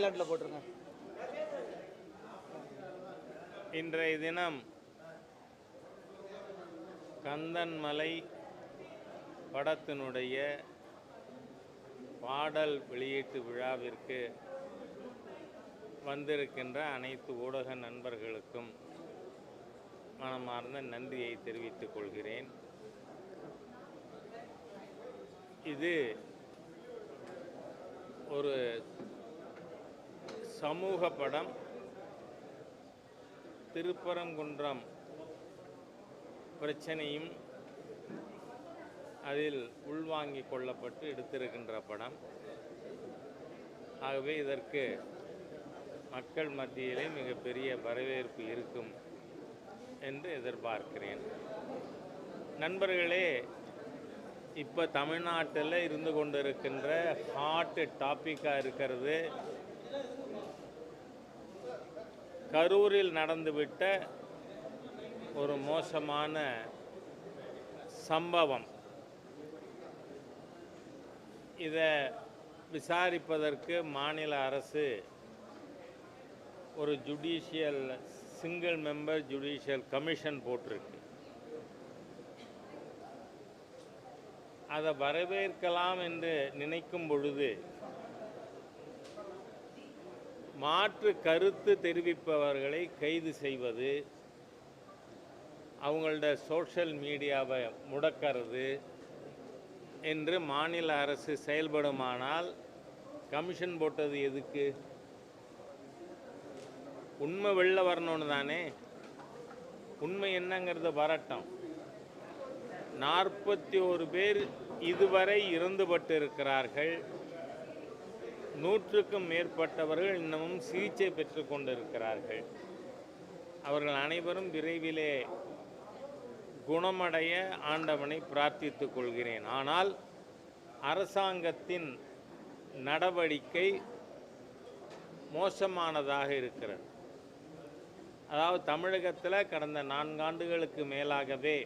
சைலண்டில் போட்டுருங்க. இன்றைய தினம் கந்தன்மலை படத்தினுடைய பாடல் வெளியீட்டு விழாவிற்கு வந்திருக்கின்ற அனைத்து ஊடக நண்பர்களுக்கும் மனமார்ந்த நன்றியை தெரிவித்துக் கொள்கிறேன். இது ஒரு சமூக படம். திருப்பரங்குன்றம் பிரச்சனையும் அதில் உள்வாங்கிக் கொள்ளப்பட்டு எடுத்திருக்கின்ற படம். ஆகவே இதற்கு மக்கள் மத்தியிலே மிகப்பெரிய வரவேற்பு இருக்கும் என்று எதிர்பார்க்கிறேன். நண்பர்களே, இப்போ தமிழ்நாட்டில் இருந்து கொண்டிருக்கின்ற ஹாட் டாப்பிக்காக இருக்கிறது கரூரில் நடந்துவிட்ட ஒரு மோசமான சம்பவம். இதை விசாரிப்பதற்கு மாநில அரசு ஒரு சிங்கிள் மெம்பர் ஜுடிஷியல் கமிஷன் போட்டிருக்கு. அதை வரவேற்கலாம் என்று நினைக்கும் பொழுது மாற்று கருத்து தெரிவிப்பவர்களை கைது செய்வது, அவங்களோட சோஷியல் மீடியாவை முடக்கிறது என்று மாநில அரசு செயல்படுமானால் கமிஷன் போட்டது எதுக்கு? உண்மை வெளில வரணும்னு தானே. உண்மை என்னங்கிறது வரட்டும். 41 பேர் இதுவரை இறந்துபட்டு இருக்கிறார்கள். 100க்கும் மேற்பட்டவர்கள் இன்னமும் சிகிச்சை பெற்று கொண்டிருக்கிறார்கள். அவர்கள் அனைவரும் விரைவிலே குணமடைய ஆண்டவனை பிரார்த்தித்துக் கொள்கிறேன். ஆனால் அரசாங்கத்தின் நடவடிக்கை மோசமானதாக இருக்கிறது. அதாவது தமிழகத்தில் கடந்த 4 ஆண்டுகளுக்கு மேலாகவே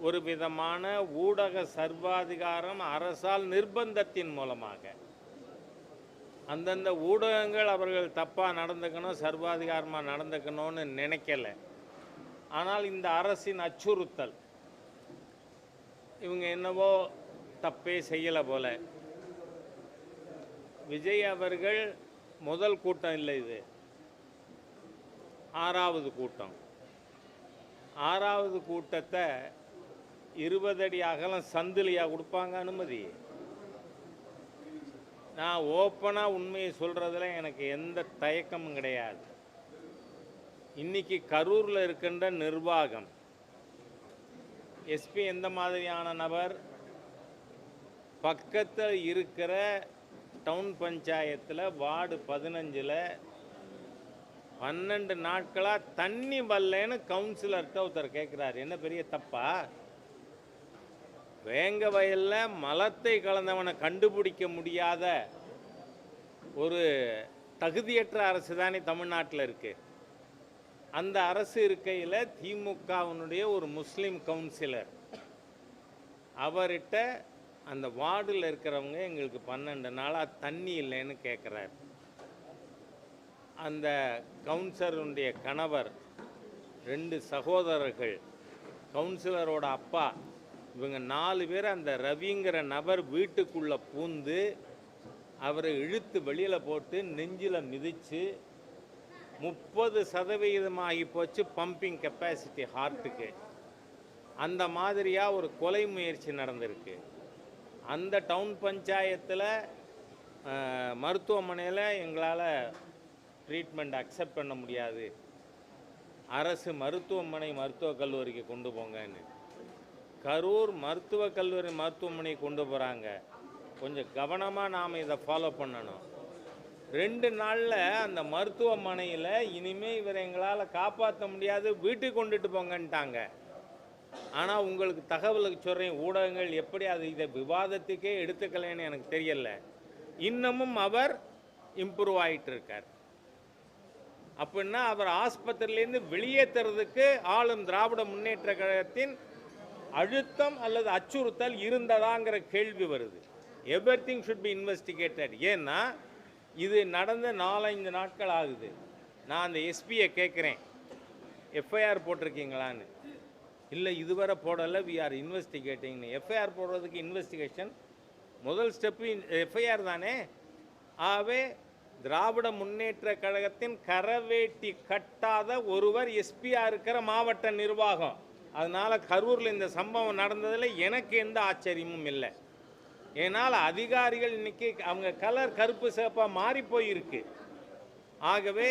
ஒரு விதமான ஊடக சர்வாதிகாரம் அரசால் நிர்பந்தத்தின் மூலமாக அந்தந்த ஊடகங்கள் அவர்கள் தப்பாக நடந்துக்கணும், சர்வாதிகாரமாக நடந்துக்கணும்னு நினைக்கல. ஆனால் இந்த அரசின் அச்சுறுத்தல், இவங்க என்னவோ தப்பே செய்யலை போல. விஜய் அவர்கள் முதல் கூட்டம் இல்லை, இது 6வது கூட்டம். 6வது கூட்டத்தை 20 அடி அகலம் சந்திலியாக கொடுப்பாங்க அனுமதி? நான் ஓப்பனாக உண்மையை சொல்கிறதுல எனக்கு எந்த தயக்கமும் கிடையாது. இன்றைக்கி கரூரில் இருக்கின்ற நிர்வாகம், எஸ்பி எந்த மாதிரியான நபர், பக்கத்தில் இருக்கிற டவுன் பஞ்சாயத்தில் வார்டு 15ல் 12 நாட்களாக தண்ணி வரலன்னு கவுன்சிலர்கிட்ட ஒருத்தர் கேட்குறாரு. என்ன பெரிய தப்பா? வேங்க வயலில் மலத்தை கலந்தவனை கண்டுபிடிக்க முடியாத ஒரு தகுதியற்ற அரசு தானே தமிழ்நாட்டில் இருக்குது. அந்த அரசு இருக்கையில் திமுகவினுடைய ஒரு முஸ்லீம் கவுன்சிலர் அவர்கிட்ட அந்த வார்டில் இருக்கிறவங்க எங்களுக்கு 12 நாளாக தண்ணி இல்லைன்னு கேட்குறாரு. அந்த கவுன்சிலருடைய கணவர், 2 சகோதரர்கள், கவுன்சிலரோட அப்பா, இவங்க 4 பேர் அந்த ரவிங்கிற நபர் வீட்டுக்குள்ளே பூந்து அவரை இழுத்து வெளியில் போட்டு நெஞ்சில் மிதித்து 30% ஆகி போச்சு பம்பிங் கெப்பாசிட்டி ஹார்ட்டுக்கு. அந்த மாதிரியாக ஒரு கொலை முயற்சி நடந்திருக்கு. அந்த டவுன் பஞ்சாயத்தில் மருத்துவமனையில் எங்களால் ட்ரீட்மெண்ட் அக்செப்ட் பண்ண முடியாது, அரசு மருத்துவக் கல்லூரிக்கு கொண்டு போங்கன்னு. கரூர் மருத்துவக் கல்லூரி மருத்துவமனை கொண்டு போகிறாங்க. கொஞ்சம் கவனமாக நாம் இதை ஃபாலோ பண்ணணும். 2 நாளில் அந்த மருத்துவமனையில் இனிமேல் இவரை எங்களால் காப்பாற்ற முடியாது, வீட்டுக்கு கொண்டுட்டு போங்கன்ட்டாங்க. ஆனால் உங்களுக்கு தகவலுக்கு சொல்கிறேன், ஊடகங்கள் எப்படி இதை விவாதத்துக்கே எடுத்துக்கலைன்னு எனக்கு தெரியல. இன்னமும் அவர் இம்ப்ரூவ் ஆகிட்டு இருக்கார். அப்படின்னா அவர் ஆஸ்பத்திரியிலேருந்து வெளியேற்றுறதுக்கு ஆளும் திராவிட முன்னேற்ற கழகத்தின் அழுத்தம் அல்லது அச்சுறுத்தல் இருந்ததாங்கிற கேள்வி வருது. Everything should be investigated. ஏன்னா இது நடந்த 4-5 நாட்கள் ஆகுது. நான் அந்த எஸ்பியை கேட்குறேன், எஃப்ஐஆர் போட்டிருக்கீங்களான்னு. இல்லை இதுவரை போடலை, வி ஆர் இன்வெஸ்டிகேட்டிங்னு. எஃப்ஐஆர் போடுறதுக்கு இன்வெஸ்டிகேஷன் முதல் ஸ்டெப்பு எஃப்ஐஆர் தானே. ஆகவே திராவிட முன்னேற்ற கழகத்தின் கரவேட்டி கட்டாத ஒருவர் எஸ்பியா இருக்கிற மாவட்ட நிர்வாகம். அதனால் கரூரில் இந்த சம்பவம் நடந்ததில் எனக்கு எந்த ஆச்சரியமும் இல்லை. ஏன்னால் அதிகாரிகள் இன்னைக்கு அவங்க கலர் கருப்பு சிவப்பாக மாறி போயிருக்கு. ஆகவே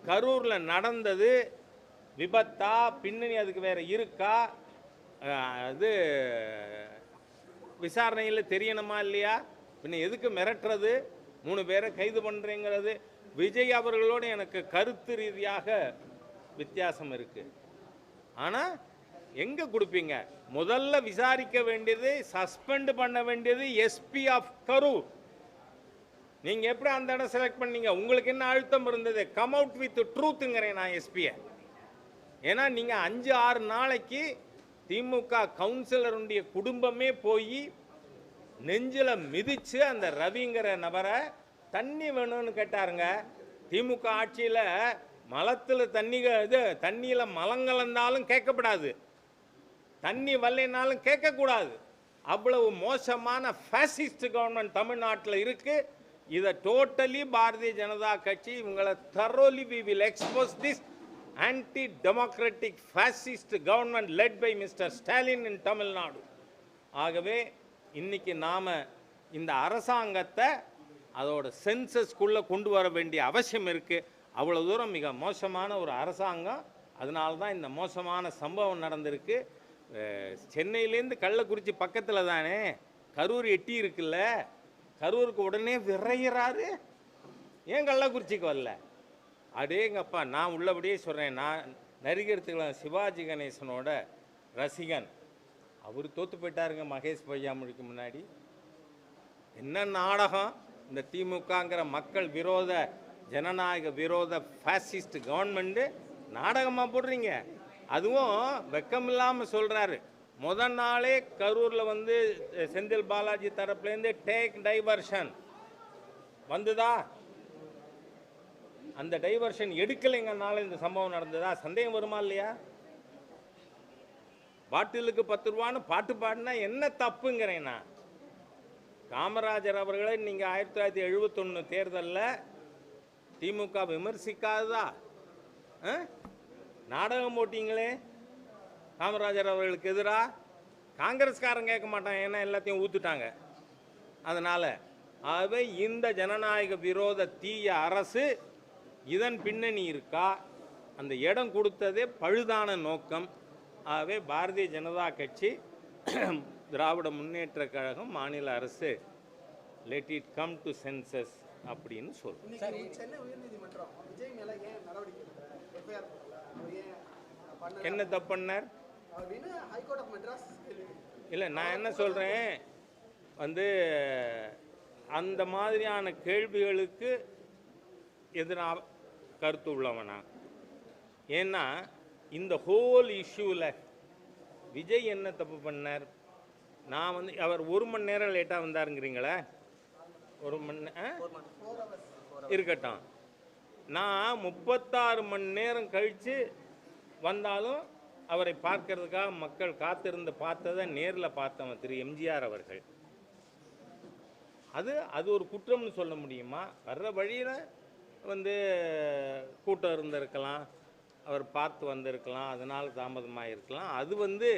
கரூரில் நடந்தது விபத்தா, பின்னணி அதுக்கு வேற இருக்கா, அது விசாரணையில் தெரியணுமா இல்லையா? பின்ன எதுக்கு மிரட்டுறது, 3 பேரை கைது பண்ணுறேங்கிறது? விஜய் அவர்களோடு எனக்கு கருத்து ரீதியாக வித்தியாசம் இருக்குது. ஆனால் எங்கே கொடுப்பீங்க? முதல்ல விசாரிக்க வேண்டியது, சஸ்பெண்ட் பண்ண வேண்டியது எஸ்பி ஆஃப் கரூர். நீங்கள் எப்படி அந்த இடம் செலக்ட் பண்ணீங்க? உங்களுக்கு என்ன அழுத்தம் இருந்தது? கம் அவுட் வித் ட்ரூத்துங்கிறேன் நான் எஸ்பியை. ஏன்னா நீங்கள் 5-6 நாளைக்கு திமுக கவுன்சிலருடைய குடும்பமே போய் நெஞ்சில் மிதித்து அந்த ரவிங்கிற நபரை தண்ணி வேணும்னு கேட்டாருங்க. திமுக ஆட்சியில் மலத்தில் தண்ணியில் மலம் கலந்தாலும் கேட்கப்படாது, தண்ணி வரலைனாலும் கேட்கக்கூடாது. அவ்வளவு மோசமான ஃபேசிஸ்ட் கவர்மெண்ட் தமிழ்நாட்டில் இருக்குது. இதை டோட்டலி பாரதிய ஜனதா கட்சி இவங்களை thoroughly we will expose this anti-democratic fascist government led by Mr. Stalin in Tamil Nadu. ஆகவே இன்னைக்கு நாம் இந்த அரசாங்கத்தை அதோட சென்சஸ்குள்ளே கொண்டு வர வேண்டிய அவசியம் இருக்குது. அவ்வளோ தூரம் மிக மோசமான ஒரு அரசாங்கம். அதனால தான் இந்த மோசமான சம்பவம் நடந்திருக்கு. சென்னையிலேருந்து கள்ளக்குறிச்சி பக்கத்தில் தானே கரூர் எட்டி இருக்குல்ல, கரூருக்கு உடனே விரைகிறாரு. ஏன் கள்ளக்குறிச்சிக்கு வரல? அடேங்கப்பா, நான் உள்ளபடியே சொல்கிறேன். நான் நடிகர் திலகம் சிவாஜி கணேசனோட ரசிகன். அவர் தோற்று போயிட்டாருங்க மகேஷ் பொய்யாமொழிக்கு முன்னாடி. என்ன நாடகம் இந்த திமுகங்கிற மக்கள் விரோத ஜனநாயக விரோத ஃபேசிஸ்ட் கவர்மெண்ட்டு நாடகமாக போடுறீங்க. அதுவும் வெக்கமில்லாமல் சொல்கிறாரு. முதல் நாளே கரூரில் வந்து செந்தில் பாலாஜி தரப்புலேருந்து டேக் டைவர்ஷன் வந்துதா? அந்த டைவர்ஷன் எடுக்கலைங்கனால இந்த சம்பவம் நடந்ததா? சந்தேகம் வருமா இல்லையா? பாட்டிலுக்கு 10 ரூபான்னு பாட்டு பாடினா என்ன தப்புங்கிறேன்னா? காமராஜர் அவர்களை நீங்கள் 1971 தேர்தலில் திமுக விமர்சிக்காததா? நாடகம் போட்டிங்களே காமராஜர் அவர்களுக்கு எதிராக. காங்கிரஸ்காரன் கேட்க மாட்டான், ஏன்னா எல்லாத்தையும் ஊற்றுட்டாங்க. அதனால் ஆகவே இந்த ஜனநாயக விரோத தீய அரசு இதன் பின்னணி இருக்கா? அந்த இடம் கொடுத்ததே பழுதான நோக்கம். ஆகவே பாரதிய ஜனதா கட்சி, திராவிட முன்னேற்ற கழகம், மாநில அரசு let it come to census அப்படின்னு சொல்லுவோம். சென்னை உயர்நீதிமன்றம் விஜய் மேல ஏன் நடவடிக்கை என்ன தப்பு பண்ணார்? இல்லை, நான் என்ன சொல்கிறேன் வந்து அந்த மாதிரியான கேள்விகளுக்கு எதிராக கருத்து உள்ளவனா? ஏன்னா இந்த ஹோல் இஷ்யூவில் விஜய் என்ன தப்பு பண்ணார்? நான் வந்து அவர் 1 மணி நேரம் லேட்டாக வந்தாருங்கிறீங்களே, 1 மணி இருக்கட்டும். நான் 36 மணி நேரம் கழித்து வந்தாலும் அவரை பார்க்கறதுக்காக மக்கள் காத்திருந்து பார்த்ததை நேரில் பார்த்தவன் திரு எம்ஜிஆர் அவர்கள். அது ஒரு குற்றம்னு சொல்ல முடியுமா? வர்ற வழியில் வந்து கூட்டம் இருந்திருக்கலாம், அவர் பார்த்து வந்திருக்கலாம், அதனால் தாமதமாக இருக்கலாம். அது வந்து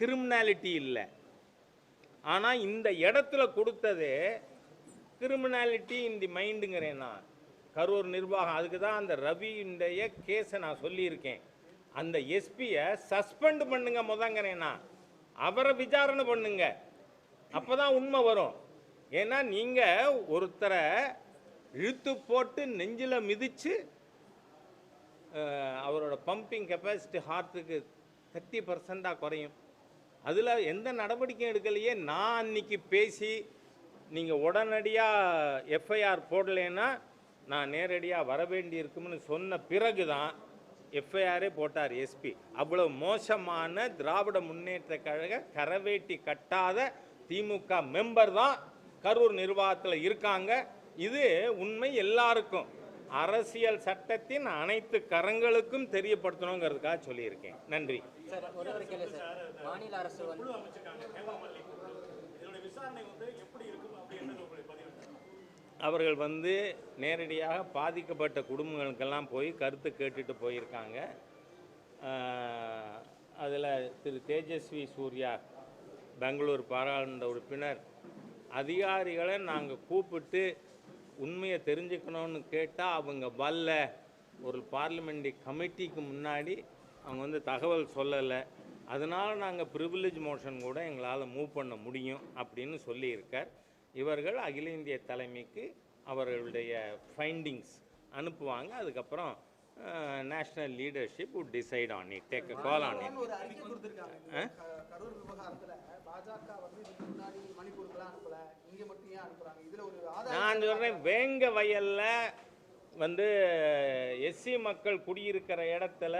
கிரிமினாலிட்டி இல்லை. ஆனால் இந்த இடத்துல கொடுத்தது கிரிமினாலிட்டி இன் தி மைண்டுங்கிறேன்னா கரூர் நிர்வாகம். அதுக்கு தான் அந்த ரவியுடைய கேஸை நான் சொல்லியிருக்கேன். அந்த எஸ்பியை சஸ்பெண்ட் பண்ணுங்க முதங்கிறேன்னா, அவரை விசாரணை பண்ணுங்க, அப்போ தான் உண்மை வரும். ஏன்னா நீங்கள் ஒருத்தரை இழுத்து போட்டு நெஞ்சில் மிதித்து அவரோட பம்பிங் கெப்பாசிட்டி ஹார்ட்டுக்கு 30% குறையும். அதில் எந்த நடவடிக்கையும் எடுக்கலையே. நான் அன்னைக்கு பேசி நீங்கள் உடனடியாக எஃப்ஐஆர் போடலைன்னா நான் நேரடியாக வர வேண்டி இருக்கும்னு சொன்ன பிறகு தான் எஃப்ஐஆரே போட்டார் எஸ்பி. அவ்வளோ மோசமான திராவிட முன்னேற்ற கழக கரவேட்டி கட்டாத திமுக மெம்பர் தான் கரூர் நிர்வாகத்தில் இருக்காங்க. இது உண்மை எல்லாருக்கும் அரசியல் சட்டத்தின் அனைத்து கரங்களுக்கும் தெரியப்படுத்தணுங்கிறதுக்காக சொல்லியிருக்கேன். நன்றி. சார் ஒரே ஒரு கேள்வி சார். மாநில அரசு வந்து அவர்கள் வந்து நேரடியாக பாதிக்கப்பட்ட குடும்பங்களுக்கெல்லாம் போய் கருத்து கேட்டுட்டு போயிருக்காங்க. அதில் திரு தேஜஸ்வி சூர்யா பெங்களூர் பாராளுமன்ற உறுப்பினர் அதிகாரிகளை நாங்கள் கூப்பிட்டு உண்மையை தெரிஞ்சுக்கணும்னு கேட்டால் அவங்க வரல, ஒரு பார்லிமெண்ட்ரி கமிட்டிக்கு முன்னாடி அவங்க வந்து தகவல் சொல்லலை, அதனால் நாங்கள் ப்ரிவிலேஜ் மோஷன் கூட எங்களால் மூவ் பண்ண முடியும் அப்படின்னு சொல்லியிருக்கார். இவர்கள் அகில இந்திய தலைமைக்கு அவர்களுடைய ஃபைண்டிங்ஸ் அனுப்புவாங்க. அதுக்கப்புறம் national leadership would decide on it, take a call on it. ஒரு அறிக்கை கொடுத்திருக்காங்க. கரூர் விவகாரத்துல பாஜக வந்து இதுக்கு முன்னாடி மணிப்பூருக்குலாம் அனுப்பல, இங்க மட்டும் ஏன் அனுப்புறாங்க? இதுல ஒரு நான் சொல்கிறேன், வேங்க வயலில் வந்து எஸ்சி மக்கள் குடியிருக்கிற இடத்துல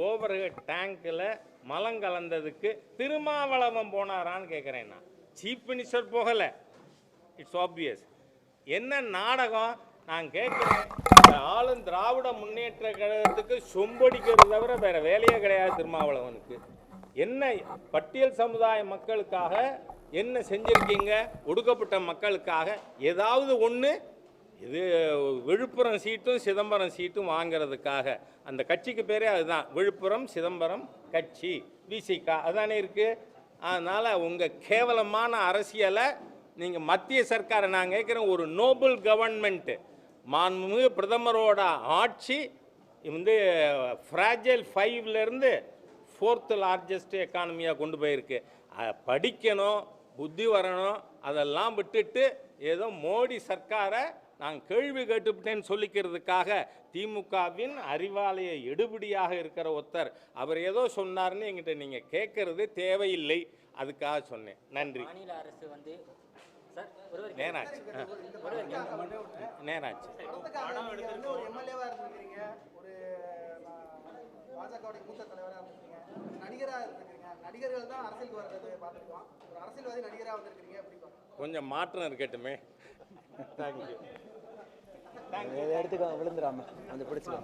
ஓவர்ஹெட் டேங்கில் மலம் கலந்ததுக்கு திருமாவளவன் போனாரான்னு கேட்குறேன். நான் சீஃப் மினிஸ்டர் போகலை, இட்ஸ் ஆப்வியஸ். என்ன நாடகம் நான் கேட்குறேன். ஆளும் திராவிட முன்னேற்ற கழகத்துக்கு சொம்படிக்கிறது தவிர வேறு வேலையே கிடையாது திருமாவளவனுக்கு. என்ன பட்டியல் சமுதாய மக்களுக்காக என்ன செஞ்சுருக்கீங்க? ஒடுக்கப்பட்ட மக்களுக்காக ஏதாவது ஒன்று. இது விழுப்புரம் சீட்டும் சிதம்பரம் சீட்டும் வாங்கிறதுக்காக அந்த கட்சிக்கு பேரே அதுதான், விழுப்புரம் சிதம்பரம் கட்சி, விசிகா அதானே இருக்குது. அதனால் உங்கள் கேவலமான அரசியலை நீங்கள் மத்திய சர்க்காரை நான் கேட்குறேன், ஒரு நோபல் கவர்மெண்ட்டு மாண்புமிகு பிரதமரோட ஆட்சி வந்து ஃப்ராஜைல் 5லேருந்து 4th லார்ஜஸ்ட் எக்கானமியாக கொண்டு போயிருக்கு. படிக்கணும், புத்தி வரணும், அதெல்லாம் விட்டுட்டு ஏதோ மோடி சர்க்காரை நான் கேள்வி கேட்டுவிட்டேன்னு சொல்லிக்கிறதுக்காக திமுகவின் அறிவாலய எடுபடியாக இருக்கிற ஒருத்தர் அவர் ஏதோ சொன்னார்னு என்கிட்ட நீங்கள் கேட்கறது தேவையில்லை, அதுக்காக சொன்னேன். நன்றி. மாநில அரசு வந்து சார் நேராச்சு நேராச்சு. ஒரு எம்எல்ஏவா இருந்திருக்கீங்க, ஒரு பாஜகவுடைய மூத்த தலைவராக இருந்திருக்கீங்க, நடிகராக இருந்திருக்கீங்க. நடிகர்கள் தான் அரசியலுக்கு வர்றது பார்த்துருக்கோம். ஒரு அரசியல்வாதி நடிகராக வந்திருக்கீங்க, எப்படி கொஞ்சம் மாற்றம் இருக்கட்டுமே. தேங்க்யூ. எடுத்துக்கோ, விழுந்துடாம வந்து பிடிச்சிக்கோ.